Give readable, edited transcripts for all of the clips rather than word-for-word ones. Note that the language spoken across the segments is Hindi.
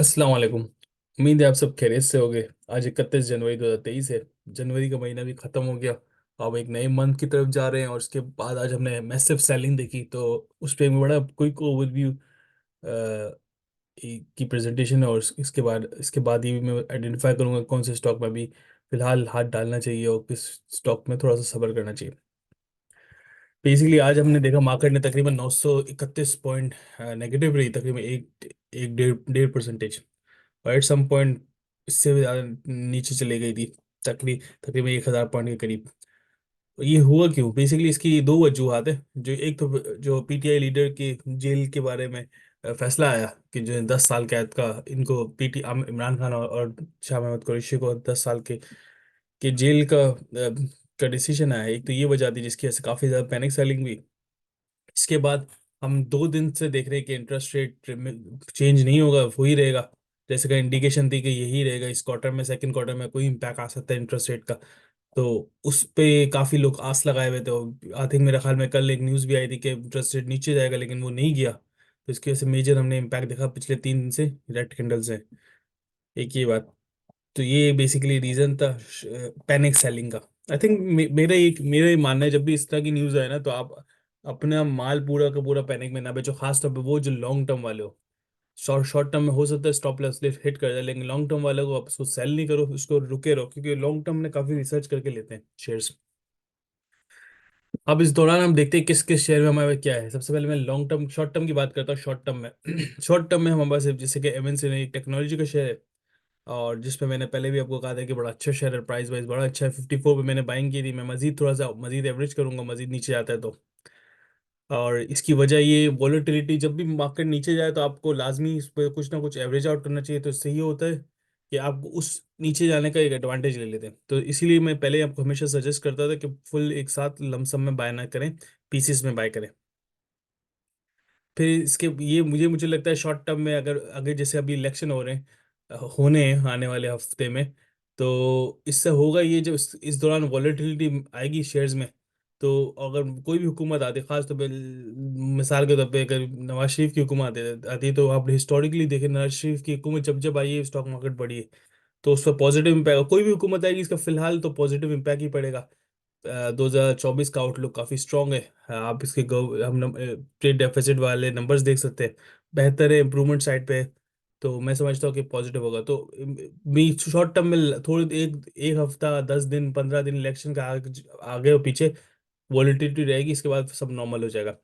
अस्सलाम वालेकुम। उम्मीद है आप सब खैरियत से होंगे। आज 31 जनवरी 2023 है। जनवरी का महीना भी खत्म हो गया। अब एक नए मंथ की तरफ जा रहे हैं और उसके बाद आज हमने मैसिव सेलिंग देखी, तो उस पर बड़ा क्विक ओवरव्यू की प्रेजेंटेशन है। और इसके बाद ही मैं आइडेंटिफाई करूंगा कौन से स्टॉक में भी फिलहाल हाथ डालना चाहिए और किस स्टॉक में थोड़ा सा सब्र करना चाहिए। बेसिकली आज हमने देखा मार्केट ने तकरीबन 931 पॉइंट नेगेटिव रही, तकरीबन एक एक डेढ़ डेढ़ परसेंटेज। और एट सम पॉइंट इससे भी ज़्यादा नीचे चली गई थी, तकरीबन 1,000 पॉइंट के करीब। ये हुआ क्यों? बेसिकली इसकी दो वजूहत है। जो एक तो जो पीटीआई लीडर के जेल के बारे में फैसला आया कि जो 10 साल कैद का इनको पीटी इमरान खान और शाह महमूद कुरैशी को 10 साल के जेल का डिसीजन आया है। एक तो ये वजह थी जिसकी वजह से काफ़ी ज़्यादा पैनिक सेलिंग भी। इसके बाद हम 2 दिन से देख रहे हैं कि इंटरेस्ट रेट चेंज नहीं होगा, वो ही रहेगा। जैसे का इंडिकेशन थी कि यही रहेगा इस क्वार्टर में, सेकंड क्वार्टर में कोई इम्पैक्ट आ सकता है इंटरेस्ट रेट का। तो उस पे काफी लोग आस लगाए हुए थे। आई थिंक मेरे ख्याल में कल एक न्यूज़ भी आई थी कि इंटरेस्ट रेट नीचे जाएगा, लेकिन वो नहीं गया। तो इसकी वजह से मेजर हमने इम्पैक्ट देखा पिछले 3 दिन से रेड कैंडल से। एक ये बात। तो ये बेसिकली रीजन था पैनिक सेलिंग का। आई थिंक मेरा ये मानना है, जब भी इस तरह की न्यूज़ आए ना, तो आप अपना माल पूरा का पूरा पैनिक में ना बेचो, खास तौर पे वो जो लॉन्ग टर्म वाले हो। शॉर्ट शॉर्ट टर्म में हो सकता है स्टॉप लॉस हिट कर जाए, लेकिन लॉन्ग टर्म वाले को आप उसको सेल नहीं करो, उसको रुके रहो, क्योंकि लॉन्ग टर्म में काफी रिसर्च करके लेते हैं शेयर्स। अब इस दौरान हम देखते हैं किस किस शेयर में हमारे क्या है। सबसे पहले मैं लॉन्ग टर्म शॉर्ट टर्म की बात करता हूँ। शॉर्ट टर्म में शॉर्ट टर्म में हमारे पास जैसे कि एमएनसी ने एक टेक्नोलॉजी का शेयर है, और जिसपे मैंने पहले भी आपको कहा था कि बड़ा अच्छा शेयर है, प्राइस वाइज बड़ा अच्छा है। 54 पे मैंने बाइंग की थी। मैं मजीद थोड़ा सा मजीद एवरेज करूंगा, मजीद नीचे आता है तो। और इसकी वजह ये वॉलेटिलिटी, जब भी मार्केट नीचे जाए तो आपको लाजमी इस पर कुछ ना कुछ एवरेज आउट करना चाहिए। तो इससे ये होता है कि आप उस नीचे जाने का एक एडवांटेज ले लेते हैं। तो इसीलिए मैं पहले आपको हमेशा सजेस्ट करता था कि फुल एक साथ लमसम में बाय ना करें, पीसेस में बाय करें। फिर इसके ये मुझे मुझे लगता है शॉर्ट टर्म में अगर अगर जैसे अभी इलेक्शन हो रहे हैं, होने हैं आने वाले हफ्ते में। तो इससे होगा ये, जब इस दौरान वॉलेटिलिटी आएगी शेयर्स में। तो अगर कोई भी हुकूमत आती है, खास तौर पे मिसाल के तौर पे अगर नवाज शरीफ की हुकूमत आती है, तो आप हिस्टोरिकली देखें नवाज शरीफ की हुकूमत जब जब आई है स्टॉक मार्केट बढ़ी है। तो उस पर पॉजिटिव इम्पैक्ट, कोई भी हुकूमत आएगी इसका फिलहाल तो पॉजिटिव इम्पैक्ट ही पड़ेगा। 2024 का आउटलुक काफ़ी स्ट्रांग है। आप इसके हम ट्रेड डेफिसिट वाले नंबर्स देख सकते हैं, बेहतर है, इम्प्रूवमेंट साइड पे है। तो मैं समझता हूँ कि पॉजिटिव होगा। तो मी शॉर्ट टर्म में थोड़ी एक एक हफ्ता, 10 दिन, 15 दिन इलेक्शन का आगे और पीछे वॉलेटिलिटी रहेगी। इसके बाद सब नॉर्मल हो जाएगा।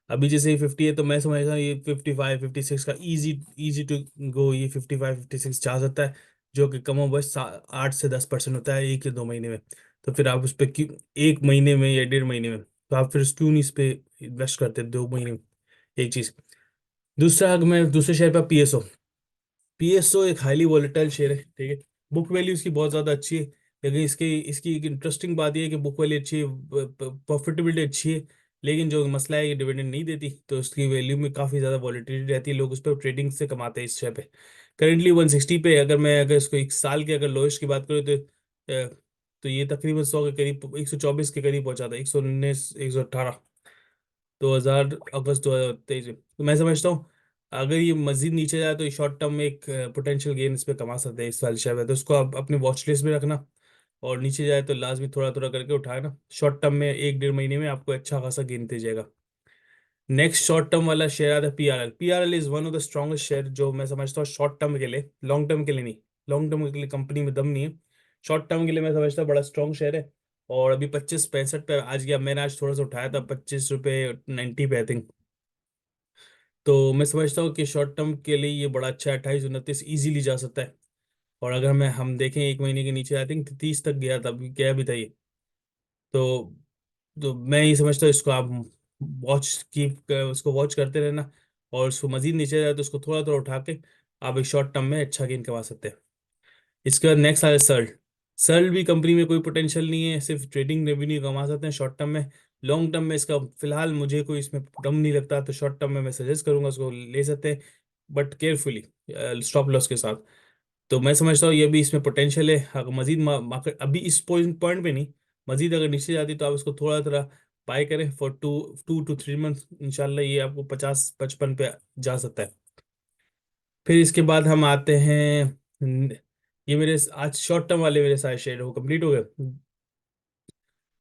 अभी जैसे ये 50 है, तो मैं समझता हूँ ये 55 56 का इजी इजी टू गो, ये 55 56 जा सकता है। जो कि कम बस 8 से 10% होता है एक या 2 महीने में। तो फिर आप उस पर क्यों, एक महीने में या डेढ़ महीने में, तो आप फिर क्यों नहीं इस पे इन्वेस्ट करते 2 महीने में? एक चीज। दूसरा, अगर मैं दूसरे शेयर पर पीएसओ, पीएसओ एक हाईली वॉलेटाइल शेयर है, ठीक है। बुक वैल्यू इसकी बहुत ज़्यादा अच्छी है, लेकिन इसकी इसकी एक इंटरेस्टिंग बात यह है कि बुक वैल्यू अच्छी है, प्रॉफिटेबिलिटी अच्छी है, लेकिन जो मसला है ये डिविडेंड नहीं देती, तो उसकी वैल्यू में काफ़ी ज़्यादा वॉलेटिलिटी रहती है। लोग उस पर ट्रेडिंग से कमाते हैं इस शेयर पे। करेंटली 160 पे, अगर इसको एक साल के अगर लोएस्ट की बात करें तो तो ये तकरीबन 100 के करीब, 124 के करीब पहुंचा था, 119, 118, 2000 अगस्त 2023 में। तो मैं समझता हूँ अगर ये मजीद नीचे जाए तो ये शॉर्ट टर्म में एक पोटेंशियल गेन इस पे कमा सकते हैं इस साल शायद। तो उसको आप अपने वॉच लिस्ट में रखना, और नीचे जाए तो लाजमी थोड़ा थोड़ा करके उठाना। शॉर्ट टर्म में एक डेढ़ महीने में आपको अच्छा खासा गेन दे जाएगा। नेक्स्ट शॉर्ट टर्म वाला शेयर आता है PRL. PRL is one of the strongest share, जो मैं समझता हूँ शॉर्ट टर्म के लिए, लॉन्ग टर्म के लिए नहीं। लॉन्ग टर्म के लिए कंपनी में दम नहीं है, शॉर्ट टर्म के लिए मैं समझता हूँ बड़ा स्ट्रॉन्ग शेयर है। और अभी 25 65 पे आज गया, मैंने आज थोड़ा सा उठाया था 25 रुपये 90 पे आई थिंक। तो मैं समझता हूँ कि शॉर्ट टर्म के लिए ये बड़ा अच्छा है, 28 29 इजीली जा सकता है। और अगर हम देखें एक महीने के नीचे, आई थिंक 30 तक गया था, अभी गया भी था ये। तो मैं ये समझता हूँ इसको आप उसको वॉच करते रहना। और उसको मजीद नीचे जाए तो उसको थोड़ा थोड़ा उठा के आप एक शॉर्ट टर्म में अच्छा गेन कमा सकते हैं। इसके बाद नेक्स्ट आया सर्ल। सर्ल भी कंपनी में कोई पोटेंशियल नहीं है, सिर्फ ट्रेडिंग रेवेन्यू कमा सकते हैं शॉर्ट टर्म में। लॉन्ग टर्म में इसका फिलहाल मुझे कोई इसमें दम नहीं लगता, तो शॉर्ट टर्म में मैं सजेस्ट करूंगा उसको ले सकते हैं, बट केयरफुली, स्टॉप लॉस के साथ। तो मैं समझता हूँ ये भी इसमें पोटेंशियल है। अगर मजीद मार्केट अभी इस पॉइंट पॉइंट पे नहीं, मजीद अगर नीचे जाती तो आप इसको थोड़ा थोड़ा बाय करें फॉर 2 to 3 मंथ। इंशाल्लाह ये आपको 50 55 पे जा सकता है। फिर इसके बाद हम आते हैं ये मेरे आज शॉर्ट टर्म वाले मेरे सारे शेयर हो कंप्लीट हो गए।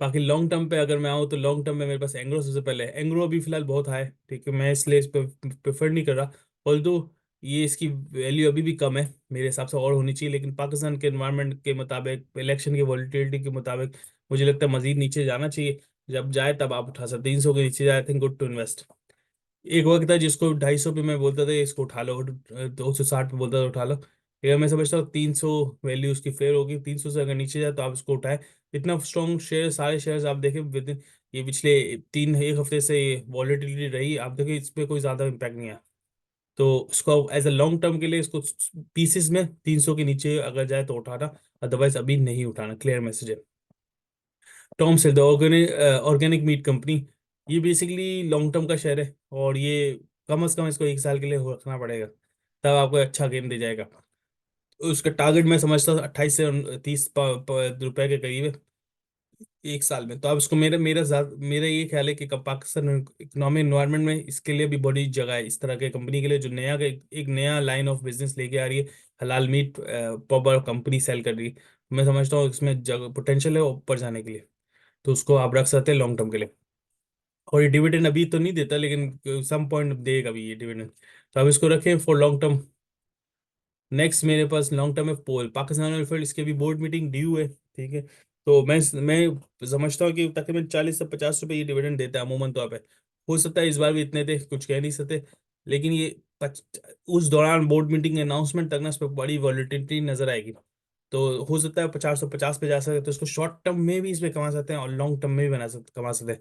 बाकी लॉन्ग टर्म पे अगर मैं आऊँ तो लॉन्ग टर्म में मेरे पास एंग्रो सबसे पहले है। एंग्रो अभी फिलहाल बहुत हाई है, ठीक है, मैं इसलिए इस पर प्रेफर नहीं कर रहा। ऑल्दो ये इसकी वैल्यू अभी भी कम है मेरे हिसाब से, और होनी चाहिए, लेकिन पाकिस्तान के एनवायरनमेंट के मुताबिक, इलेक्शन की वॉलीटिलिटी के मुताबिक मुझे लगता है मजीद नीचे जाना चाहिए। जब जाए तब आप उठा सकते, 300 के नीचे जाए, I think good to invest. एक वक्त था जिसको 250 पे मैं बोलता था इसको उठा लो, 260 पे बोलता था उठा लो, लेकिन मैं समझता हूँ 300 वैल्यू उसकी फेयर होगी। 300 से अगर नीचे जाए तो आप इसको उठाएं। इतना स्ट्रॉन्ग शेयर, सारे शेयर्स आप देखें विद इन ये पिछले तीन एक हफ्ते से ये वॉलेटिलिटी रही, आप देखिए इस पे कोई ज्यादा इम्पैक्ट नहीं आया। तो इसको एज अ लॉन्ग टर्म के लिए इसको पीसेस में 300 के नीचे अगर जाए तो उठाना, अदरवाइज अभी नहीं उठाना, क्लियर मैसेज है। टॉम से the organic organic meat company, ये बेसिकली लॉन्ग टर्म का शेयर है, और ये कम से कम इसको 1 साल के लिए रखना पड़ेगा, तब आपको अच्छा गेम दे जाएगा। उसका टारगेट मैं समझता हूँ 28 से 30 रुपए के करीब है 1 साल में। तो आप इसको, मेरा ये ख्याल है कि पाकिस्तान इकोनॉमिक एनवायरनमेंट में इसके लिए भी बड़ी जगह है, इस तरह के कंपनी के लिए जो नया एक नया लाइन ऑफ बिजनेस लेके आ रही है, हलाल मीट प्रॉपर कंपनी सेल कर रही है। मैं समझता हूँ इसमें जगह पोटेंशियल है ऊपर जाने के लिए, तो उसको आप रख सकते हैं लॉन्ग टर्म के लिए। और ये डिविडेंड अभी तो नहीं देता, लेकिन सम पॉइंट देगा भी ये डिविडेंड, तो आप इसको रखें फॉर लॉन्ग टर्म। नेक्स्ट मेरे पास लॉन्ग टर्म है पोल पाकिस्तान ऑयल फील्ड, इसके भी बोर्ड मीटिंग ड्यू है, ठीक है। तो मैं समझता हूँ कि तकरीबन 40 से 50 रुपए ये डिविडेंड देता है अमूमन तौर पे। हो सकता है इस बार भी इतने थे, कुछ कह नहीं सकते, लेकिन ये उस दौरान बोर्ड मीटिंग अनाउंसमेंट तक ना इस पर बड़ी वॉलिटिलिटी नजर आएगी। तो हो सकता है 50 से 50 पे जा सकते हैं, तो इसको शॉर्ट टर्म में भी इसमें कमा सकते हैं और लॉन्ग टर्म में भी कमा सकते हैं।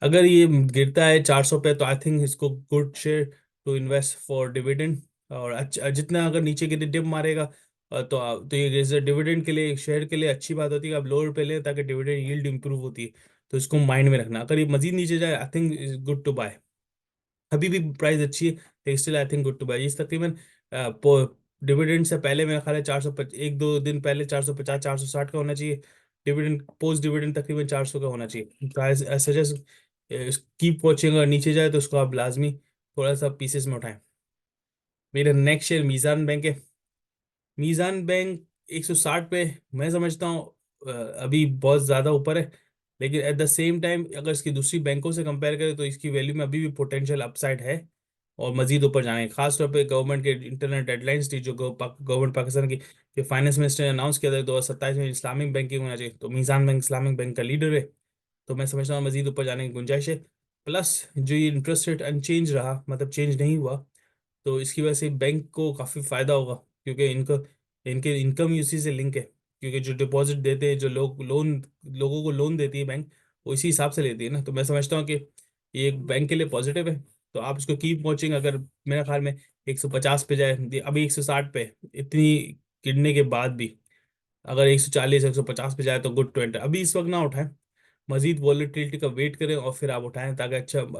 अगर ये गिरता है 400 पे तो आई थिंक इसको good share to invest for dividend. और अच्छा, जितना अगर नीचे गिरे डिप मारेगा तो ये डिविडेंड के लिए, शेयर के लिए अच्छी बात होती है कि आप लोअर पे लें ताकि डिविडेंड यील्ड इंप्रूव होती है। तो इसको माइंड में रखना, अगर ये मजीद नीचे जाए I think is good to buy. अभी भी प्राइस अच्छी है, still I think good to buy. इस तकरीबन डिविडेंड से पहले मेरा ख्याल है 400, एक दो दिन पहले 450 460 का होना चाहिए। डिविडेंड पोस्ट डिविडेंड तकरीबन 400 का होना चाहिए। आई सजेस्ट कीप वॉचिंग, अगर नीचे जाए तो उसको आप लाजमी थोड़ा सा पीसेस में उठाएं। मेरा नेक्स्ट शेयर मीज़ान बैंक है। मीज़ान बैंक 160 पे मैं समझता हूँ अभी बहुत ज़्यादा ऊपर है, लेकिन एट द सेम टाइम अगर इसकी दूसरी बैंकों से कंपेयर करें तो इसकी वैल्यू में अभी भी पोटेंशियल अपसाइड है और मजीद ऊपर जाने है। खासतौर पे गवर्नमेंट के इंटरनल डेडलाइंस थी जो गवर्नमेंट पाकिस्तान की, कि फाइनेंस मिनिस्टर ने अनाउंस किया था 2027 में इस्लामिक बैंकिंग होना चाहिए, तो मीज़ान बैंक इस्लामिक बैंक का लीडर है। तो मैं समझता हूँ मजीद ऊपर जाने की गुंजाइश है। प्लस जो ये इंटरेस्ट रेट अनचेंज रहा, मतलब चेंज नहीं हुआ, तो इसकी वजह से बैंक को काफ़ी फायदा होगा, क्योंकि इनके इनकम ही उसी से लिंक है। क्योंकि जो डिपॉजिट देते हैं, जो लोगों को लोन देती है बैंक, वो इसी हिसाब से लेती है ना। तो मैं समझता हूँ कि ये एक बैंक के लिए पॉजिटिव है। तो आप इसको कीप वॉचिंग, अगर मेरे ख्याल में 150 पे जाए, अभी 160 पे, इतनी गिरने के बाद भी अगर 140 150 पे जाए तो गुड टू एंटर। अभी इस वक्त ना उठाएं, मजीद वॉलेटिलिटी का वेट करें और फिर आप उठाएं, ताकि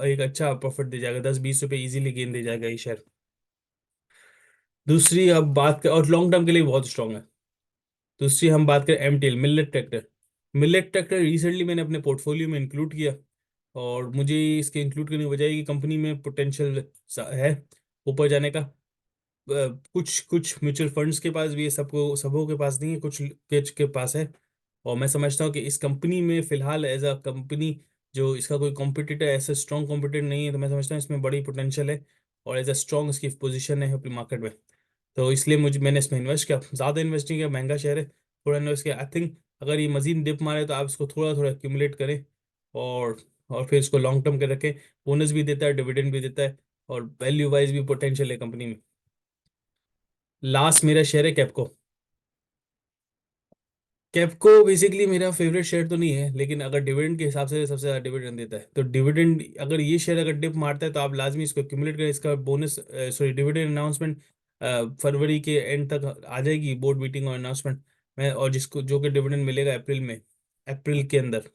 एक अच्छा प्रॉफिट दे जाएगा, 10 20 रुपए इजीली गेन दे जाएगा ये शेयर। दूसरी अब बात कर, और लॉन्ग टर्म के लिए बहुत स्ट्रांग है। दूसरी हम बात करें MTL, millet tractor. Millet tractor recently मैंने अपने पोर्टफोलियो में इंक्लूड किया, और मुझे इसके इंक्लूड करने की वजह है कि कंपनी में पोटेंशियल है ऊपर जाने का। कुछ कुछ म्यूचुअल फंड्स के पास भी है, सबों के पास नहीं है, कुछ के पास है। और मैं समझता हूँ कि इस कंपनी में फिलहाल एज अ कंपनी, जो इसका कोई कॉम्पिटिटर ऐसे स्ट्रॉन्ग कॉम्पिटिटर नहीं है, तो मैं समझता हूँ इसमें बड़ी पोटेंशियल है, और एज अ स्ट्रॉन्ग इसकी पोजीशन है अपनी मार्केट में। तो इसलिए मैंने इसमें इन्वेस्ट किया, ज़्यादा इन्वेस्ट नहीं किया, महंगा शेयर है, थोड़ा इन्वेस्ट किया। आई थिंक अगर ये मजीद डिप मारे तो आप इसको थोड़ा थोड़ा एक्यूमुलेट करें, और फिर इसको लॉन्ग टर्म के रखें। बोनस भी देता है, डिविडेंड भी देता है, और वैल्यू वाइज भी पोटेंशियल है कंपनी में। लास्ट मेरा शेयर है कैपको। कैपको बेसिकली मेरा फेवरेट शेयर तो नहीं है, लेकिन अगर डिविडेंड के हिसाब से सबसे ज़्यादा डिविडेंड देता है, तो डिविडेंड अगर ये शेयर अगर डिप मारता है तो आप लाजमी इसको एक्यूमुलेट करें। इसका बोनस, सॉरी, डिविडेंड अनाउंसमेंट फरवरी के एंड तक आ जाएगी, बोर्ड मीटिंग और अनाउंसमेंट में, और जिसको जो कि डिविडेंड मिलेगा अप्रैल में, अप्रैल के अंदर।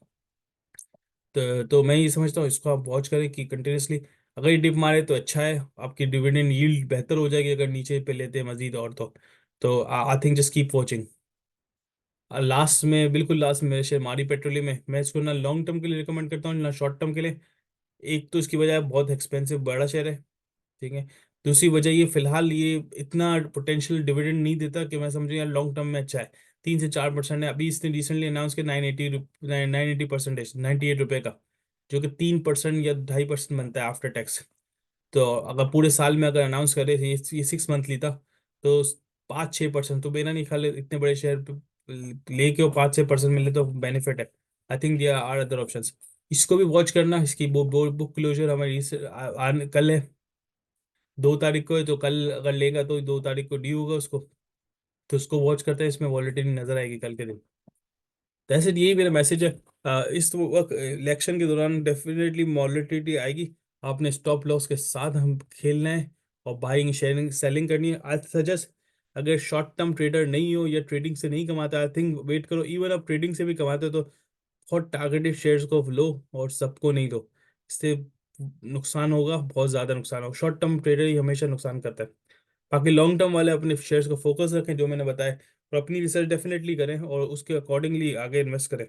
तो मैं ये समझता हूँ इसको आप वॉच करें कि कंटिन्यूसली अगर ये डिप मारे तो अच्छा है, आपकी डिविडेंड यील्ड बेहतर हो जाएगी अगर नीचे पे लेते हैं मजीद, और तो I think just keep watching. Last में, बिल्कुल लास्ट में मेरे शेयर मारी पेट्रोलियम है। मैं इसको ना लॉन्ग टर्म के लिए रिकमेंड करता हूँ ना शॉर्ट टर्म के लिए। एक तो इसकी वजह है बहुत एक्सपेंसिव बड़ा शेयर है, ठीक है। दूसरी वजह ये फिलहाल ये इतना पोटेंशियल डिविडेंड नहीं देता कि मैं समझूं यार लॉन्ग टर्म में अच्छा है। 3 से 4% है। अभी इसने रिसेंटली अनाउंस किया 980 98 रुपए का, जो कि 3% या 2.5% बनता है आफ्टर टैक्स। तो अगर पूरे साल में अगर अनाउंस करे ये 6 मंथली था, तो 5-6%, तो मेरा नहीं ख्याल है इतने बड़े शेयर पे लेके और 5-6% मिले तो बेनिफिट है। I think there are other options. इसको भी वॉच करना। इसकी बुक क्लोजर हमारी कल है, 2 तारीख को है, तो कल अगर लेगा तो 2 तारीख को ड्यू होगा उसको। तो उसको वॉच करते हैं, इसमें वॉलेटिलिटी नजर आएगी कल के दिन। तो ऐसे यही मेरा मैसेज है। इस वक्त इलेक्शन के दौरान डेफिनेटली वॉलेटिलिटी आएगी। आपने स्टॉप लॉस के साथ हम खेलना है और बाइंग शेयरिंग सेलिंग करनी है। आज सजेस्ट, अगर शॉर्ट टर्म ट्रेडर नहीं हो या ट्रेडिंग से नहीं कमाता, आई थिंक वेट करो। इवन आप ट्रेडिंग से भी कमाते हो तो बहुत टारगेटेड शेयर्स को लो और सबको नहीं लो। इससे नुकसान होगा, बहुत ज़्यादा नुकसान होगा। शॉर्ट टर्म ट्रेडर ही हमेशा नुकसान करता है। बाकी लॉन्ग टर्म वाले अपने शेयर्स को फोकस रखें जो मैंने बताया, और अपनी रिसर्च डेफिनेटली करें और उसके अकॉर्डिंगली आगे इन्वेस्ट करें।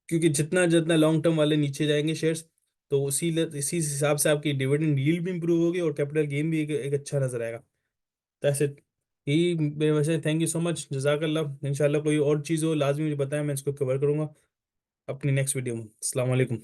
क्योंकि जितना जितना लॉन्ग टर्म वाले नीचे जाएंगे शेयर्स, तो इसी हिसाब से आपकी डिविडेंड यील्ड भी इंप्रूव होगी और कैपिटल गेन भी एक अच्छा नजर आएगा। That's it. यही मेरे वैसे, थैंक यू सो मच, जजाकल्लाह। इंशाल्लाह कोई और चीज़ हो लाजमी मुझे बताएं, मैं इसको कवर करूंगा अपनी नेक्स्ट वीडियो में। अस्सलाम वालेकुम।